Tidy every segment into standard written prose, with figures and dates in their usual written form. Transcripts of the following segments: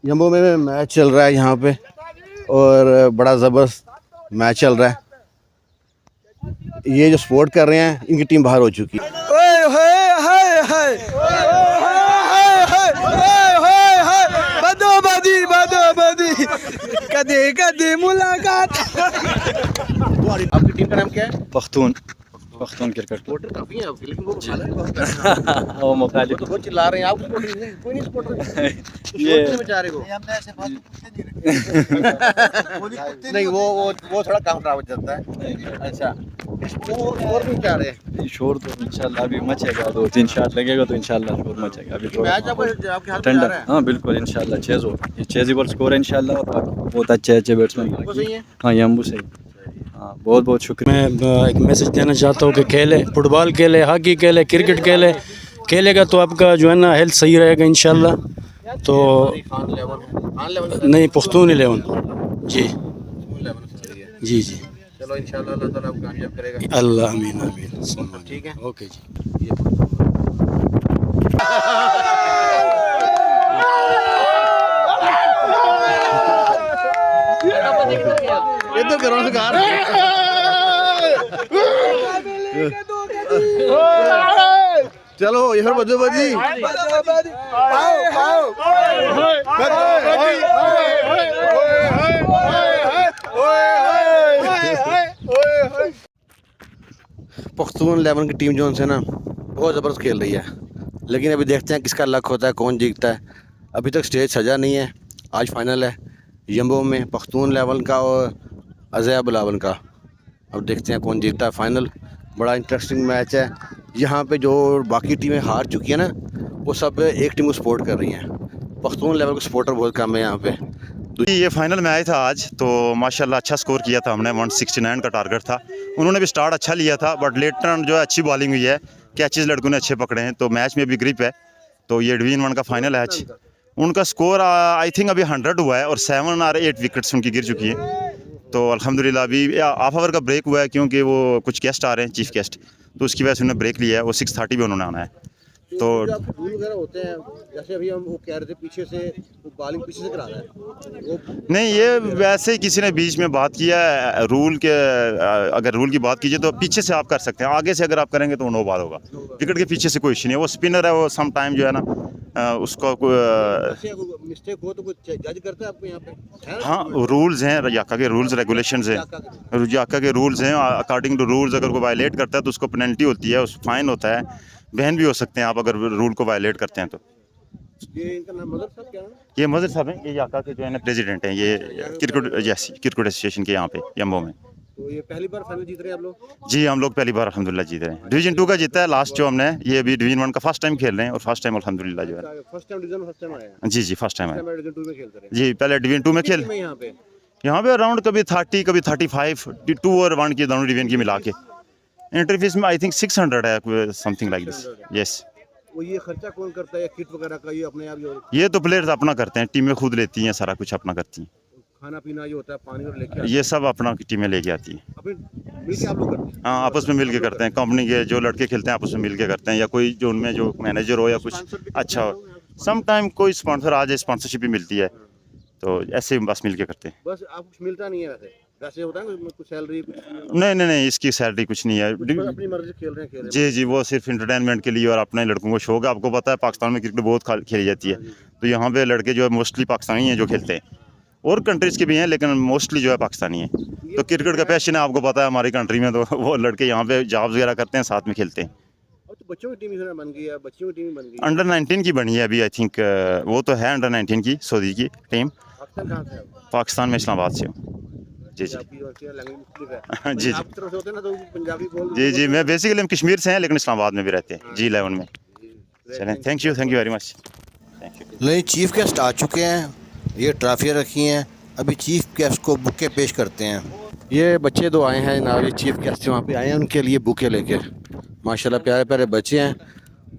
जम्मू में मैच चल रहा है यहाँ पे और बड़ा ज़बरदस्त मैच चल रहा है। ये जो सपोर्ट कर रहे हैं इनकी टीम बाहर हो चुकी है। मुलाकात। आपकी टीम का नाम क्या है? पख्तून क्रिकेट सपोर्टर काफी हैं आपके, लेकिन वो वो मुखालिफ तो बहुत चिल्ला रहे हैं। आप कोई नहीं सपोर्टर ये बेचारे को नहीं, वो थोड़ा काम खराब हो जाता है। अच्छा, वो और भी क्या रहे हैं? शोर तो इंशाल्लाह अभी मचेगा, 2-3 शॉट लगेगा तो इंशाल्लाह शोर मचेगा अभी तो। मैच आपके हाथ में जा ठंडा, रहा है। हाँ बिल्कुल इंशाल्लाह चेज हो, ये चेजेबल स्कोर है इंशाल्लाह। बहुत अच्छे बैट्समैन वो सही है। हाँ यम्बू सही। हाँ बहुत बहुत शुक्रिया। मैं एक मैसेज देना चाहता हूँ कि खेले, फुटबॉल खेले, हॉकी खेले, क्रिकेट खेले, खेलेगा तो आपका जो है ना हेल्थ सही रहेगा इंशाल्लाह। तो नहीं, पुख्तून 11 जी जी जी। चलो इंशाल्लाह अल्लाह ताला आपको कामयाब करेगा। अल्लाह आमीन आमीन। ठीक है, ओके जी। ये तो करो कार। चलो ये फिर बदो बदी। पख्तून 11 की टीम जो है ना बहुत ज़बरदस्त खेल रही है, लेकिन अभी देखते हैं किसका लक होता है, कौन जीतता है। अभी तक स्टेज सजा नहीं है। आज फाइनल है यम्बो में पख्तून 11 का और अज़या बिलावल का। अब देखते हैं कौन जीतता है फाइनल। बड़ा इंटरेस्टिंग मैच है। यहाँ पे जो बाकी टीमें हार चुकी हैं ना, वो सब एक टीम को सपोर्ट कर रही हैं। पख्तून 11 के सपोर्टर बहुत कम है यहाँ पे। ये फाइनल में आया था आज, तो माशाल्लाह अच्छा स्कोर किया था हमने। 169 का टारगेट था। उन्होंने भी स्टार्ट अच्छा लिया था, बट लेट टर्न जो है अच्छी बॉलिंग हुई है, कैचेस लड़कों ने अच्छे पकड़े हैं, तो मैच में भी ग्रिप है। तो ये डिवीजन 1 का फाइनल है आज। उनका स्कोर आई थिंक अभी 100 हुआ है और 7 और 8 विकेट्स उनकी गिर चुकी हैं। तो अल्हम्दुलिल्लाह अभी हाफ आवर का ब्रेक हुआ है, क्योंकि वो कुछ गेस्ट आ रहे हैं, चीफ गेस्ट, तो उसकी वजह से उन्होंने ब्रेक लिया है। वो 6:30 पे उन्होंने आना है। तो रूल वगैरह होते हैं, जैसे अभी हम वो कह रहे थे पीछे से वो बॉलिंग पीछे से करा रहा है वो। नहीं, ये वैसे ही किसी ने बीच में बात किया है रूल के। अगर रूल की बात कीजिए तो पीछे से आप कर सकते हैं, आगे से अगर आप करेंगे तो नो बॉल होगा। विकेट के पीछे से कोई इशू नहीं है। वो स्पिनर है, वो सम टाइम जो है ना उसका मिस्टेक हो तो कुछ जज करता है आपको यहाँ पे? हाँ, रूल्स हैं याका के, रूल्स रेगुलेशंस हैं, याका के रूल्स हैं। अकॉर्डिंग टू रूल्स अगर कोई वायलेट करता है तो उसको पेनल्टी होती है, उस फाइन होता है, बैन भी हो सकते हैं आप अगर रूल को वायलेट करते हैं तो। ये इनका नाम मदर साहब क्या है? ये मजर साहब हैं, ये याका के जो है ना प्रेसिडेंट हैं, ये क्रिकेट एसोसिएशन के यहाँ पे यम्बो में। तो ये पहली बार फाइनल जीत रहे हैं आप लोग? जी, हम लोग पहली बार अल्हम्दुलिल्लाह जीत रहे हैं। डिवीजन 2 का जीता है लास्ट जो हमने, ये अभी डिवीजन 1 का फर्स्ट टाइम खेल रहे हैं और फर्स्ट टाइम अल्हम्दुलिल्लाह जो है। First time division first time आया है? जी जी, फर्स्ट टाइम है। डिवीजन 2 में खेलते रहे? जी, पहले डिवीजन 2 में खेल, मैं यहाँ पे यहाँ पे अराउंड कभी 30, कभी 35, 2 और 1 की दोनों डिवीजन की मिला के एंट्री फीस में आई थिंक 600 है, समथिंग लाइक दिस। यस। वो ये खर्चा कौन करता है, किट वगैरह का ये अपने आप? ये तो प्लेयर्स अपना करते हैं, टीमें खुद लेती हैं, सारा कुछ अपना करती हैं। खाना पीना ये होता है, पानी और लेके ये सब अपना टीमें लेके आती हैं। अपने मिल के आप लोग करते हैं? हाँ, आपस में मिल के करते हैं। कंपनी के जो लड़के खेलते हैं आपस में मिल के करते हैं, या कोई जो उनमें जो मैनेजर हो या कुछ अच्छा हो, सम टाइम कोई स्पॉन्सर आ जाए, स्पॉन्सरशिप भी मिलती है, तो ऐसे बस मिल के करते हैं। बस आपको कुछ मिलता नहीं है वैसे? वैसे होता है कुछ सैलरी कुछ? नहीं, इसकी सैलरी कुछ नहीं है। बस अपनी मर्जी से खेल रहे हैं जी, वो सिर्फ इंटरटेनमेंट के लिए और अपने लड़कों को शौक है। आपको पता है पाकिस्तान में क्रिकेट बहुत खेली जाती है, तो यहाँ पे लड़के जो है मोस्टली पाकिस्तानी हैं जो खेलते हैं, और कंट्रीज़ के भी हैं, लेकिन मोस्टली जो है पाकिस्तानी है। तो क्रिकेट का पैशन है, आपको पता है हमारी कंट्री में, तो वो लड़के यहाँ पे जॉब्स वगैरह करते हैं, साथ में खेलते हैं। अब तो बच्चों की टीम बन गई है, बच्चों की टीम बन गई है। अंडर 19 की बनी है अभी, आई थिंक वो तो है अंडर 19 की, सऊदी की टीम। पाकिस्तान कहाँ से है? पाकिस्तान में इस्लामाबाद से हूँ। जी जी जी जी आप तरफ से होते हैं ना तो पंजाबी बोल। जी, मैं बेसिकली हम कश्मीर से हैं, लेकिन इस्लामाबाद में भी रहते हैं, G11 में। चलें, थैंक यू वेरी मच। नहीं, चीफ गेस्ट आ चुके हैं, ये ट्रॉफियाँ रखी हैं, अभी चीफ गेस्ट को बुके पेश करते हैं। ये बच्चे दो आए हैं ना, ये चीफ गेस्ट वहाँ पे आए हैं, उनके लिए बुके लेके। माशाल्लाह प्यारे प्यारे बच्चे हैं,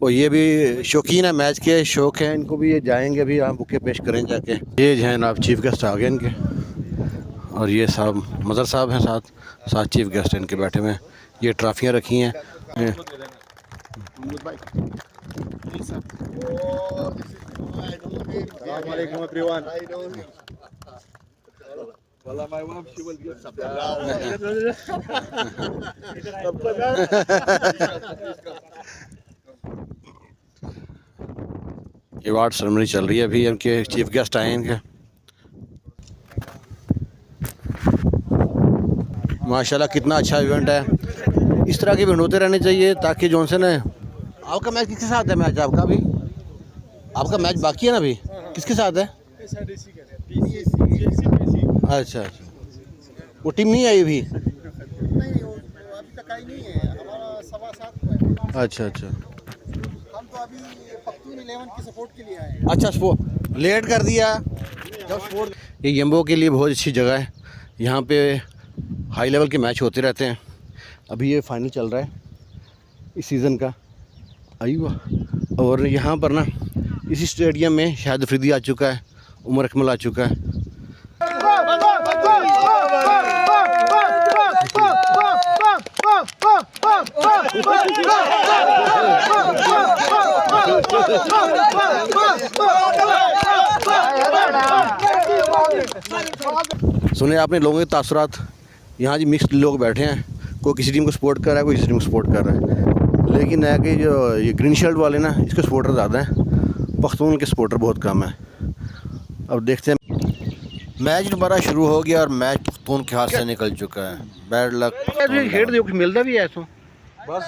और ये भी शौकीन है मैच के, शौक है इनको भी, ये जाएंगे अभी यहाँ बुके पेश करें जाके। ये जो है ना चीफ गेस्ट आ गए इनके, और ये साहब मदर साहब हैं, साथ चीफ गेस्ट इनके बैठे हुए हैं। ये ट्रॉफियाँ रखी हैं। Assalamualaikum everyone. अवार्ड सेरेमनी चल रही है अभी, इनके चीफ गेस्ट आए हैं इनके। माशाल्लाह कितना अच्छा इवेंट है। इस तरह के इवेंट होते रहने चाहिए ताकि जॉनसन है। आपका मैच किसके साथ है? मैच आपका अभी, आपका मैच बाकी है ना अभी? किसके साथ है? अच्छा अच्छा, वो टीम नहीं आई अभी? नहीं, वो अभी तक आई नहीं है। हमारा 7:15 को है। अच्छा अच्छा हम तो अभी पख्तून 11 की सपोर्ट के लिए आए हैं। अच्छा, स्पोर्ट लेट कर दिया जब स्पोर्ट। ये यम्बो के लिए बहुत अच्छी जगह है। यहाँ पे हाई लेवल के मैच होते रहते हैं। अभी ये फाइनल चल रहा है इस सीज़न का। आइए, और यहाँ पर ना इसी स्टेडियम में शाहिद अफरीदी आ चुका है, उमर अकमल आ चुका है। सुने आपने लोगों के तासुरात। यहाँ जी मिक्स्ड लोग बैठे हैं, कोई किसी टीम को सपोर्ट कर रहा है, कोई किसी टीम को सपोर्ट कर रहा है। लेकिन है कि जो ये ग्रीन शर्ट वाले ना, इसके सपोर्टर ज़्यादा हैं, पख्तून के सपोर्टर बहुत कम है। अब देखते हैं। मैच दोबारा शुरू हो गया और मैच पख्तून के हाथ से निकल चुका है। Bad luck. खेड दे कुछ मिलता भी है ऐसा? बस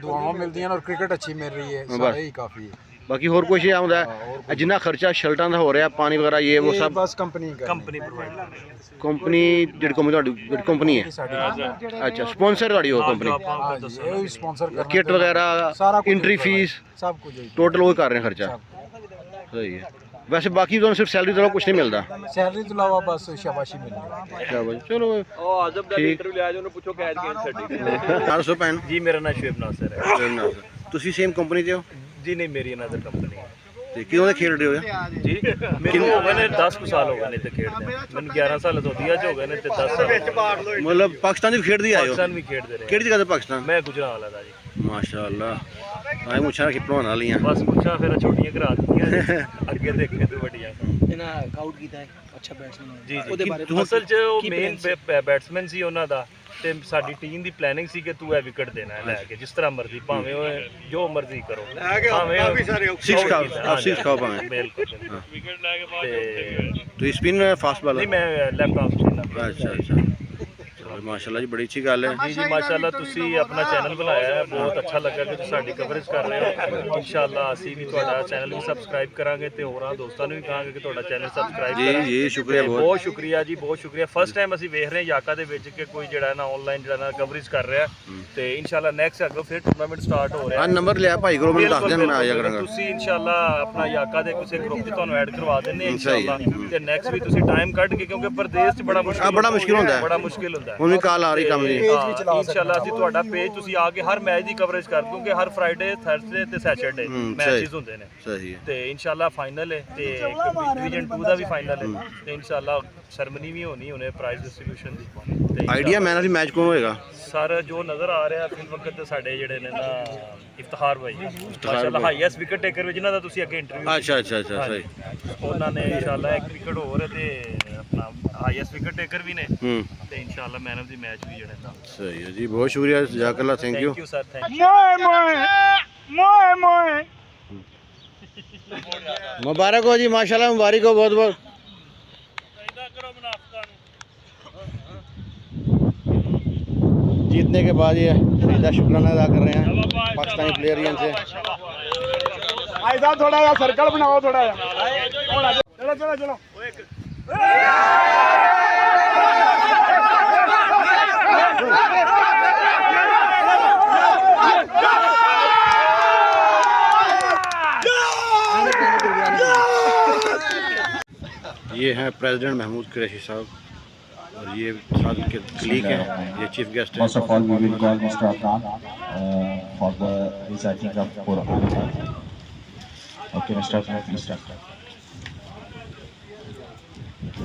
दुआवां मिलती हैं और क्रिकेट अच्छी मिल रही है, सारे ही काफ़ी है। बाकी और कुछ ये आਉਂਦਾ जिन्ना खर्चा शर्टां ਦਾ हो रहा पानी वगैरह ये वो सब बस कंपनी प्रोवाइड कंपनी ਜਿਹੜੀ ਕੰਪਨੀ ਹੈ। अच्छा, स्पॉन्सर ਤੁਹਾਡੀ ਉਹ ਕੰਪਨੀ? ये स्पॉन्सर करना, किट वगैरह, सारा कुछ एंट्री फीस सब कुछ टोटल वो कर रहे हैं खर्चा? सही है। वैसे बाकी तो सिर्फ सैलरी तो कुछ नहीं मिलता? सैलरी तो अलावा बस शाबाशी मिलती है। शाबाश, चलो ठीक। 400 ਪੈਨ जी मेरा नाम शुएब नासर है। ਤੁਸੀਂ ਸੇਮ ਕੰਪਨੀ ਤੇ ਹੋ? जी नहीं, मेरी अनदर कंपनी है ਤੇ ਕਿਉਂ ਦੇ ਖੇਡ ਰਹੇ ਹੋ? जी मेरे हो गए ने 10 साल हो गए ने ते खेडदे। मैंने 11 साल तो दिया हो गए ने ते 10 साल मतलब पाकिस्तान भी खेडदी आए हो? पाकिस्तान भी खेडदे रहे। ਕਿਹੜੀ ਜਗ੍ਹਾ ਤੇ ਪਾਕਿस्तान? मैं गुजरात वाला था जी। माशाल्लाह, आए मुछा कि पढ़ाने वाली हैं। बस मुछा फिर छोटियां करा दित्तियां, अगे देखे तो बड़ियां। ਇਹਨਾਂ ਆਊਟ ਕੀਤਾ ਹੈ, ਅੱਛਾ ਬੈਟਸਮੈਨ ਹੈ। जी जी, असल च ਉਹ ਮੇਨ ਬੈਟਸਮੈਨ ਸੀ ਉਹਨਾਂ ਦਾ ਤੇ ਸਾਡੀ ਟੀਮ ਦੀ ਪਲੈਨਿੰਗ ਸੀ ਕਿ ਤੂੰ ਇਹ ਵਿਕਟ ਦੇਣਾ ਹੈ ਲੈ ਕੇ, ਜਿਸ ਤਰ੍ਹਾਂ ਮਰਜ਼ੀ, ਭਾਵੇਂ ਉਹ ਜੋ ਮਰਜ਼ੀ ਕਰੋ, ਭਾਵੇਂ सिक्स खाओ, आप सिक्स खाओ पाए। बिल्कुल विकेट ले के बाद तो स्पिन में फास्ट बॉलर? नहीं, मैं लेफ्ट ऑफ स्पिनर। अच्छा अच्छा, माशाल्लाह जी, बड़ी अच्छी गल है। जी जी माशाल्लाह, ਤੁਸੀਂ ਆਪਣਾ ਚੈਨਲ ਬਣਾਇਆ ਹੈ, ਬਹੁਤ ਅੱਛਾ ਲੱਗਾ ਕਿ ਤੁਸੀਂ ਸਾਡੀ ਕਵਰੇਜ ਕਰ ਰਹੇ ਹੋ। ਇਨਸ਼ਾਅੱਲਾ ਅਸੀਂ ਵੀ ਤੁਹਾਡਾ ਚੈਨਲ ਵੀ ਸਬਸਕ੍ਰਾਈਬ ਕਰਾਂਗੇ ਤੇ ਹੋਰਾਂ ਦੋਸਤਾਂ ਨੂੰ ਵੀ ਕਹਾਂਗੇ ਕਿ ਤੁਹਾਡਾ ਚੈਨਲ ਸਬਸਕ੍ਰਾਈਬ ਜੀ ਕਰਾਂਗੇ। ਜੀ, ਸ਼ੁਕਰੀਆ ਬਹੁਤ। ਬਹੁਤ ਸ਼ੁਕਰੀਆ ਜੀ, ਬਹੁਤ ਸ਼ੁਕਰੀਆ। ਫਸਟ ਟਾਈਮ ਅਸੀਂ ਵੇਖ ਰਹੇ ਹਾਂ ਯਾਕਾ ਦੇ ਵਿੱਚ ਕਿ ਕੋਈ ਜਿਹੜਾ ਨਾ ਆਨਲਾਈਨ ਜਿਹੜਾ ਨਾ ਕਵਰੇਜ ਕਰ ਰਿਹਾ ਤੇ ਇਨਸ਼ਾਅੱਲਾ ਨੈਕਸਟ ਅੱਗੇ ਫਿਰ ਟੂਰਨਾਮੈਂਟ ਸਟਾਰਟ ਹੋ ਰਿਹਾ ਆ ਹੈ। ਨੰਬਰ ਲਿਆ ਭਾਈ ਕੋਲੋਂ, ਮੈਨੂੰ ਦੱਸ ਦੇਣ, ਮੈਂ ਆ ਜਾ ਕਰਾਂਗਾ। ਤੁਸੀਂ ਇਨਸ਼ਾਅੱਲਾ ਆਪਣਾ ਯਾਕਾ ਦੇ ਕਿਸੇ ਗਰੁੱਪ 'ਚ ਤੁਹਾਨੂੰ ਐਡ ਕਰਵਾ ਦਿੰਦੇ ਹਾਂ ਇਨਸ਼ਾਅੱਲਾ। ਤੇ ਨੈਕਸਟ ਵੀ ਤੁਸੀਂ ਟਾਈਮ ਕੱਢ ਕੇ, ਕਿਉਂਕਿ ਪ੍ਰਦੇਸ਼ 'ਚ ਬੜਾ ਮੁਸ਼ਕਿਲ ਹੁੰਦਾ ਹੈ, ਬੜਾ ਮੁਸ਼ਕਿਲ ਹੁੰਦਾ ਹੈ। ਹੁਣ ਵੀ ਕਾਲ ਆ ਰਹੀ ਕੰਮ ਦੀ। ਇਨਸ਼ਾਅੱਲਾ ਅਸੀਂ ਤੁਹਾਡਾ ਪੇਜ ਤੁਸੀਂ ਆ ਕੇ ਹਰ ਮੈਚ ਦੀ ਕਵਰੇਜ ਕਰ ਦੂੰਗੇ। ਹਰ ਫਰਾਈਡੇ, ਥਰਸਡੇ ਤੇ ਸੈਟਰਡੇ ਮੈਚਸ ਹੁੰਦੇ ਨੇ। ਸਹੀ ਹੈ। ਤੇ ਇਨਸ਼ਾਅੱਲਾ ਫਾਈਨਲ ਹੈ ਤੇ ਡਿਵੀਜ਼ਨ 2 ਦਾ ਵੀ ਫਾਈਨਲ ਹੈ ਤੇ ਇਨਸ਼ਾਅੱਲਾ ਸਰਮਨੀ ਵੀ ਹੋਣੀ ਉਹਨੇ ਪ੍ਰਾਈਜ਼ ਡਿਸਟ੍ਰੀਬਿਊਸ਼ਨ ਦੀ। ਤੇ idea man of the match ਕੌਣ ਹੋਏਗਾ? ਸਰ ਜੋ ਨਜ਼ਰ ਆ ਰਿਹਾ ਫਿਲ ਵਕਤ ਤੇ ਸਾਡੇ ਜਿਹੜੇ ਨੇ ਨਾ ਇਫਤਖਾਰ ਭਾਈ ਮਾਸ਼ਾਅੱਲਾ ਹਾਈਐਸਟ ਵਿਕਟ ਟੇਕਰ ਵਿੱਚ ਜਿਨ੍ਹਾਂ ਦਾ ਤੁਸੀਂ ਅੱਗੇ ਇੰਟਰਵਿਊ ਅੱਛਾ ਅੱਛਾ ਅੱਛਾ, ਸਹੀ। ਉਹਨਾਂ ਨੇ ਇਨਸ਼ਾਅੱਲਾ ਇੱਕ ਵਿਕਟ ਹੋਰ ਤੇ ਆਪਣਾ ਹਾਈਐਸਟ ਵਿਕਟ ਟੇਕਰ ਵੀ ਨੇ ਤੇ ਇਨਸ਼ਾਅੱਲਾ ਮੈਨ ਆਫ ਦੀ ਮੈਚ ਵੀ ਜਿਹੜੇ ਨਾ। सही है जी, बहुत शुक्रिया, जज़ाकल्लाह, thank you. Thank you sir, thank मुबारक हो जी, माशाल्लाह, मुबारक हो बहुत बहुत। जीतने के बाद ये सीधा शुक्राना अदा कर रहे हैं पाकिस्तानी प्लेयर इनसे। ऐसा थोड़ा सा सर्कल बनाओ, थोड़ा चलो चलो चलो। ये हैं प्रेसिडेंट महमूद कुरैशी साहब और ये साथ के कलीग हैं, ये चीफ गेस्ट हैं। First of all, we will call Mr. Adnan for the reciting of Quran. Okay, Mr. Adnan, please start.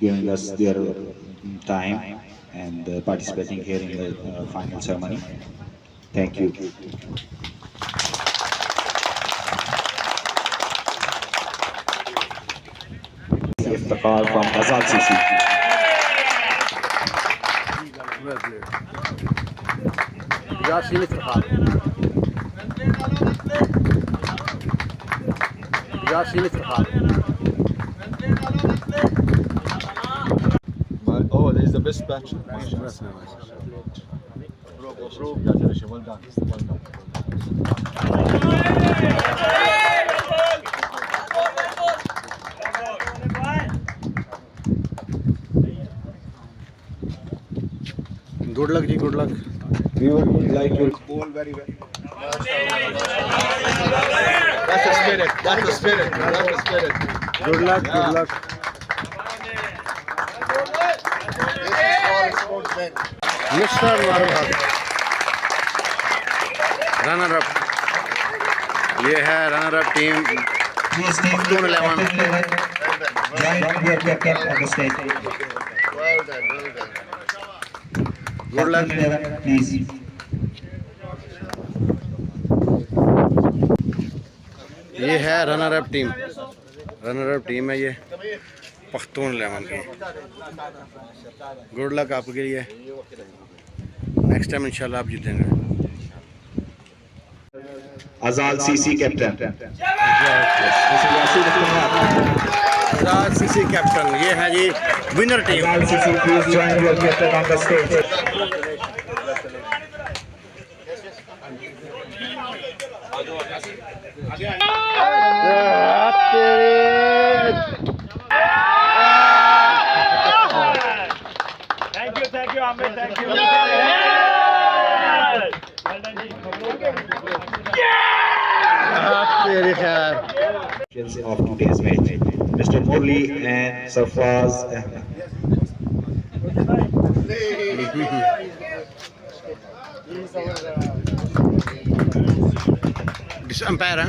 giving us their time and participating here in the final ceremony. Thank you. Iftikhar from Azad Sisi. Yasin Iftikhar Yasin Iftikhar Oh, this is the best batch. Congratulations, well done. Well done. Good luck जी good luck We would like to That's the spirit. That's the spirit. That's the spirit. Good luck good luck mister Maroof runner up ये है runner up team Pakhtun 11 join your captain on the stage. Good luck Please. ये है runner up team है ये पख्तून 11 की good luck आपके लिए next time इंशाल्लाह आप जीतेंगे Azad Sisi captain. Azad Sisi captain ये है जी winner team Azad Sisi, please join your captain on the stage. Thank you Aamir thank you तेरे खैर Of today's match, Mr. Murli and Sarfraz Ahmed. This umpire है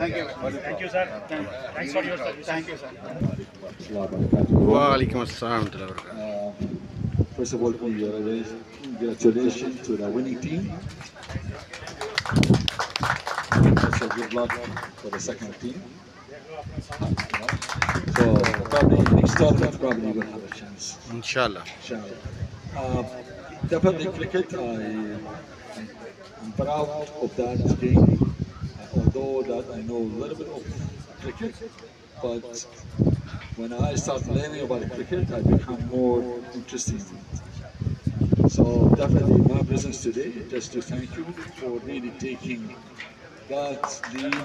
thank you sir thanks for your service thank you sir वालेकुम अस्सलाम व रहमतुल्लाहि First of all, congratulations to the winning team. Also, good luck for the second team. So, probably next tournament, probably will have a chance. इंशाल्लाह Inshallah. Definitely cricket, I'm proud of that game. Although that I know a little bit of cricket, but when I start learning about cricket, I become more interested in it. So definitely my presence today is just to thank you for really taking that lead.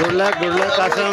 Good luck Qasim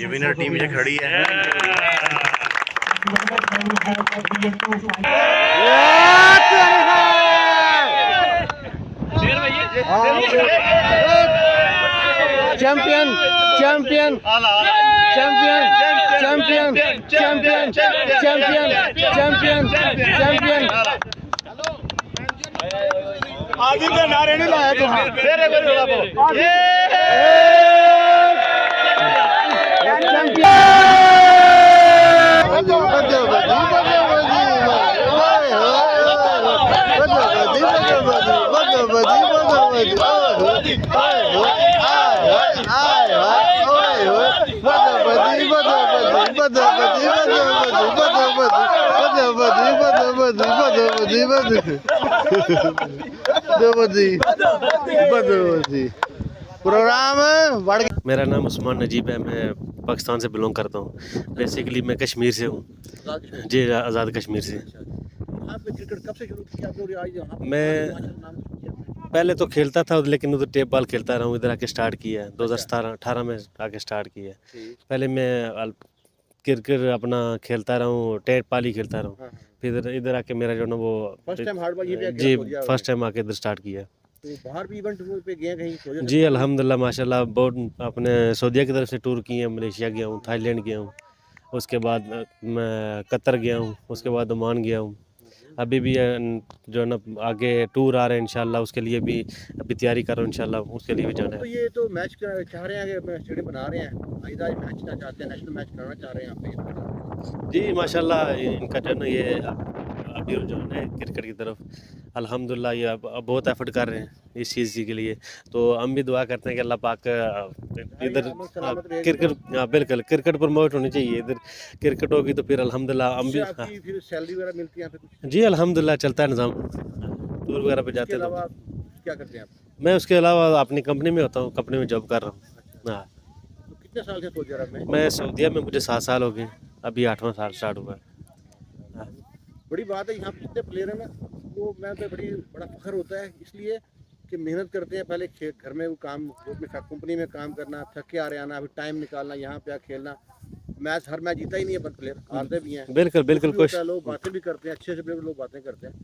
ये winner team ये खड़ी है champion champion champion champion champion champion champion champion आगे के नारे नहीं लाया तो हाँ तेरे को थोड़ा प्रोग्राम बढ़ गया मेरा नाम उस्मान नजीब है। मैं पाकिस्तान से बिलोंग करता हूँ। बेसिकली मैं कश्मीर से हूँ। जी आज़ाद कश्मीर से। आपने क्रिकेट कब से शुरू किया? मैं पहले तो खेलता था लेकिन उधर टेप बॉल खेलता रहा हूँ, इधर आके स्टार्ट किया है 2017-18 में आके स्टार्ट किया है। पहले मैं क्रिकेट अपना खेलता रहा हूँ, टेप बॉल ही खेलता रहा हूँ, फिर इधर आके मेरा जो ना वो फर्स्ट टाइम हार्ड बॉल ये भी जी फर्स्ट टाइम आके इधर स्टार्ट किया। तो बाहर भी इवेंट पे गए कहीं सऊदी जी अल्हम्दुलिल्लाह माशाल्लाह, बहुत अपने सऊदीया की तरफ से टूर किए हैं, मलेशिया गया हूँ, थाईलैंड गया हूँ, उसके बाद मैं कतर गया हूँ, उसके बाद ओमान गया हूँ। अभी भी जो है ना आगे टूर आ रहे हैं इंशाल्लाह, उसके लिए भी अभी तैयारी कर रहा हूँ इंशाल्लाह, उसके लिए भी जाना तो है। ये तो मैच चाह रहे हैं कि स्टेडियम बना रहे हैं, आज मैच ना चाहते हैं, नेशनल मैच कराना चाह रहे हैं यहाँ पे। जी माशाल्लाह इनका जो है ना ये अभी रुझान है क्रिकेट की तरफ, अल्हम्दुलिल्लाह ये अब बहुत एफर्ट कर रहे हैं इस चीज़ के लिए। तो हम भी दुआ करते हैं कि अल्लाह पाक इधर क्रिकेट, बिल्कुल क्रिकेट प्रमोट होनी चाहिए, इधर क्रिकेट होगी तो फिर अल्हम्दुलिल्लाह हम भी आपकी फिर सैलरी वगैरह मिलती है यहाँ पे कुछ? जी अल्हम्दुलिल्लाह चलता है निज़ाम, टूर वगैरह पे जाते इसके हैं अलावा तो। क्या करते हैं आप? मैं उसके अलावा अपनी कंपनी में होता हूँ, कंपनी में जॉब कर रहा हूँ। हाँ तो कितने साल से सऊदी अरब में? मैं सऊदीया में मुझे 7 साल हो गए, अभी 8वां साल स्टार्ट हुआ है। हाँ। बड़ी बात है, यहाँ पे जितने प्लेयर हैं ना वो मैं पे बड़ा फख्र होता है, इसलिए कि मेहनत करते हैं, पहले घर में वो काम, अपनी कंपनी में काम करना, थक के आ रहे आना, फिर टाइम निकालना, यहाँ पे आके खेलना। मैच हर मैच जीता ही नहीं है प्लेयर, हारते भी हैं। बिल्कुल बिल्कुल कुछ लोग बातें भी करते हैं, अच्छे से लोग बातें करते हैं।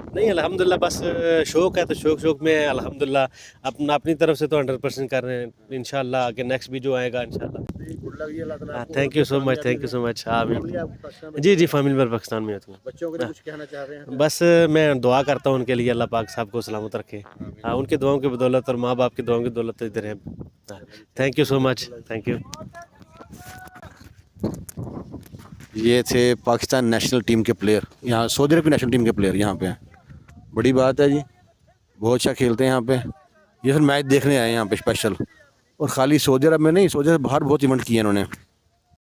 नहीं अल्हम्दुलिल्लाह, बस शौक़ है तो शौक़ में अल्हम्दुलिल्लाह अपनी तरफ से तो 100% कर रहे हैं, इंशाल्लाह आगे नेक्स्ट भी जो आएगा इंशाल्लाह। Thank you so much, thank you so much. हाँ जी जी फैमिली में पाकिस्तान में होती है। बच्चों के लिए कुछ कहना चाह रहे हैं? बस मैं दुआ करता हूँ उनके लिए, अल्लाह पाक सबको सलामत रखे। हाँ उनकी दुआओं की बदौलत और माँ बाप की दुआओं की बदौलत इधर है। Thank you so much, thank you. ये थे पाकिस्तान नेशनल टीम के प्लेयर, यहाँ सऊदी अरब की नेशनल टीम के प्लेयर यहाँ पे हैं। बड़ी बात है जी, बहुत अच्छा खेलते हैं यहाँ पे। ये फिर मैच देखने आए हैं यहाँ पे स्पेशल, और ख़ाली सऊदी अरब में नहीं, सऊदी अरब बाहर बहुत इवेंट किए हैं इन्होंने।